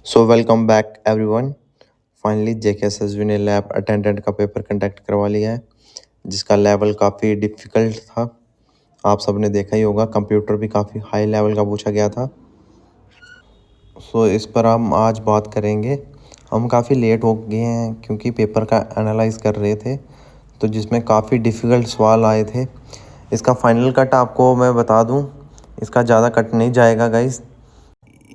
So welcome back everyone. Finally JKSSB ने lab attendant का paper conduct करवा लिया है, जिसका लेवल काफ़ी डिफ़िकल्ट था। आप सबने देखा ही होगा, कंप्यूटर भी काफ़ी हाई लेवल का पूछा गया था। सो इस पर हम आज बात करेंगे। हम काफ़ी लेट हो गए हैं क्योंकि पेपर का एनालाइज कर रहे थे, तो जिसमें काफ़ी डिफ़िकल्ट सवाल आए थे। इसका फाइनल कट आपको मैं बता दूं, इसका ज़्यादा कट नहीं जाएगा गाइस।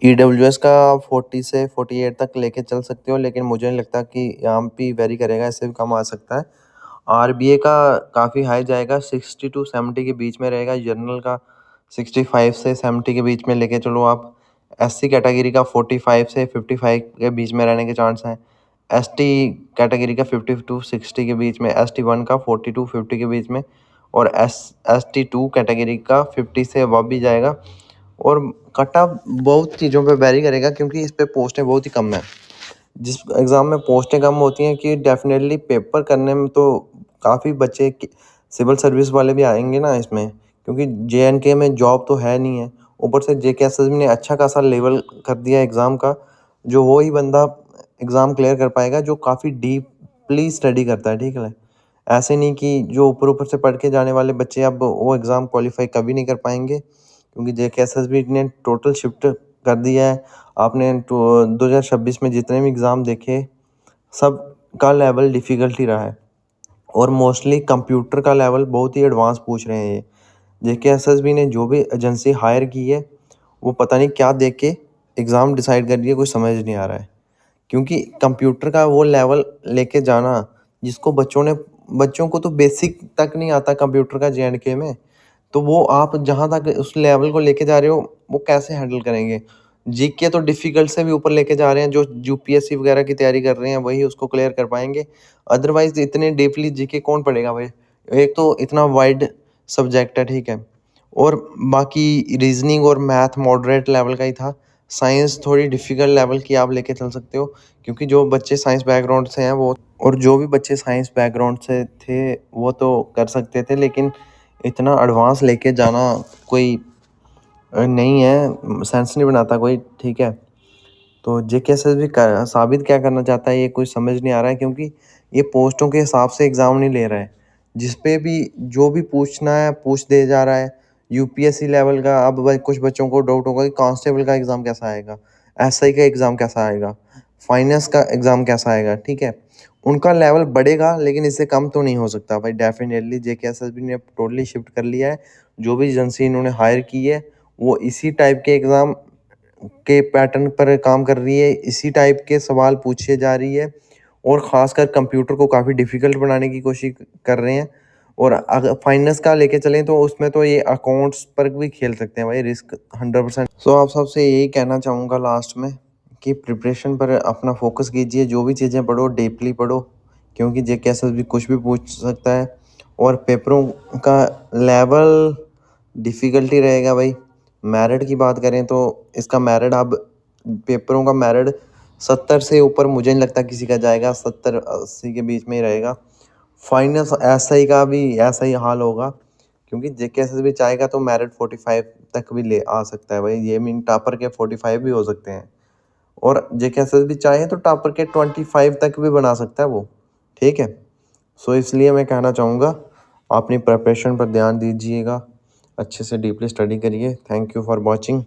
EWS का 40 से 48 तक लेके चल सकते हो, लेकिन मुझे नहीं लगता कि यहाँ पे वेरी करेगा, इससे भी कम आ सकता है। RBA का काफ़ी हाई जाएगा, 60 टू 70 के बीच में रहेगा। जनरल का 65 से 70 के बीच में लेके चलो आप। SC कैटेगरी का 45 से 55 के बीच में रहने के चांस हैं। ST कैटेगरी का 50 टू 60 के बीच में। ST1 का 40 टू 50 के बीच में। और ST2 कैटेगरी का 50 से अबव भी जाएगा। और कट ऑफ बहुत चीज़ों पे वेरी करेगा क्योंकि इस पे पोस्टें बहुत ही कम है। जिस एग्ज़ाम में पोस्टें कम होती हैं कि डेफिनेटली पेपर करने में तो काफ़ी बच्चे सिविल सर्विस वाले भी आएंगे ना इसमें, क्योंकि JNK में जॉब तो है नहीं है। ऊपर से जेकेएसएसबी ने अच्छा खासा लेवल कर दिया एग्ज़ाम का, जो वो ही बंदा एग्ज़ाम क्लियर कर पाएगा जो काफ़ी डीपली स्टडी करता है। ठीक है, ऐसे नहीं कि जो ऊपर ऊपर से पढ़ के जाने वाले बच्चे अब वो एग्ज़ाम क्वालिफाई कभी नहीं कर पाएंगे, क्योंकि जेकेएसएसबी ने टोटल शिफ्ट कर दिया है। आपने 2026 में जितने भी एग्ज़ाम देखे, सब का लेवल डिफ़िकल्ट ही रहा है। और मोस्टली कंप्यूटर का लेवल बहुत ही एडवांस पूछ रहे हैं ये। जेकेएसएसबी ने जो भी एजेंसी हायर की है, वो पता नहीं क्या देख के एग्ज़ाम डिसाइड कर रही है, कुछ समझ नहीं आ रहा है। क्योंकि कंप्यूटर का वो लेवल लेके जाना, जिसको बच्चों को तो बेसिक तक नहीं आता कंप्यूटर का JNK में, तो वो आप जहाँ तक उस लेवल को लेके जा रहे हो, वो कैसे हैंडल करेंगे? जीके तो डिफ़िकल्ट से भी ऊपर लेके जा रहे हैं, जो यूपीएससी वगैरह की तैयारी कर रहे हैं वही उसको क्लियर कर पाएँगे। अदरवाइज़ इतने डीपली जीके कौन पढ़ेगा भाई? एक तो इतना वाइड सब्जेक्ट है, ठीक है? और बाकी रीज़निंग और मैथ मॉडरेट लेवल का ही था। साइंस थोड़ी डिफ़िकल्ट लेवल की आप लेके चल सकते हो, क्योंकि जो बच्चे साइंस बैकग्राउंड से हैं वो, और जो भी बच्चे साइंस बैकग्राउंड से थे वो तो कर सकते थे, लेकिन इतना एडवांस लेके जाना कोई नहीं है, सेंस नहीं बनाता कोई। ठीक है, तो जेकेएसएसबी साबित क्या करना चाहता है ये कुछ समझ नहीं आ रहा है, क्योंकि ये पोस्टों के हिसाब से एग्ज़ाम नहीं ले रहा है। जिस पे भी जो भी पूछना है पूछ दे जा रहा है। यूपीएससी लेवल का अब कुछ बच्चों को डाउट होगा कि कांस्टेबल का एग्ज़ाम कैसा आएगा, एसआई का एग्ज़ाम कैसा आएगा, फाइनेंस का एग्ज़ाम कैसा आएगा। ठीक है, उनका लेवल बढ़ेगा, लेकिन इससे कम तो नहीं हो सकता भाई। डेफिनेटली जेकेएसएसबी ने टोटली शिफ्ट कर लिया है। जो भी एजेंसी इन्होंने हायर की है, वो इसी टाइप के एग्ज़ाम के पैटर्न पर काम कर रही है, इसी टाइप के सवाल पूछे जा रही है, और ख़ासकर कंप्यूटर को काफ़ी डिफ़िकल्ट बनाने की कोशिश कर रहे हैं। और अगर फाइनेंस का लेके चलें तो उसमें तो ये अकाउंट्स पर भी खेल सकते हैं भाई, रिस्क 100%। सो आप सबसे यही कहना चाहूँगा लास्ट में कि प्रिपरेशन पर अपना फोकस कीजिए। जो भी चीज़ें पढ़ो डीपली पढ़ो, क्योंकि जेकेएसएसबी कुछ भी पूछ सकता है। और पेपरों का लेवल डिफ़िकल्टी रहेगा भाई। मेरिट की बात करें तो इसका मेरिट अब पेपरों का मेरिट 70 से ऊपर मुझे नहीं लगता किसी का जाएगा, 70-80 के बीच में ही रहेगा। फाइनेंस एसआई का भी ऐसा ही हाल होगा, क्योंकि जेकेएसएसबी चाहेगा तो मेरिट 45 तक भी ले आ सकता है भाई। ये मीन टॉपर के 45 भी हो सकते हैं, और जेकेएसएसबी चाहे तो टॉपर के 25 तक भी बना सकता है वो। ठीक है, सो इसलिए मैं कहना चाहूँगा अपनी प्रिपरेशन पर ध्यान दीजिएगा, अच्छे से डीपली स्टडी करिए। Thank you for watching.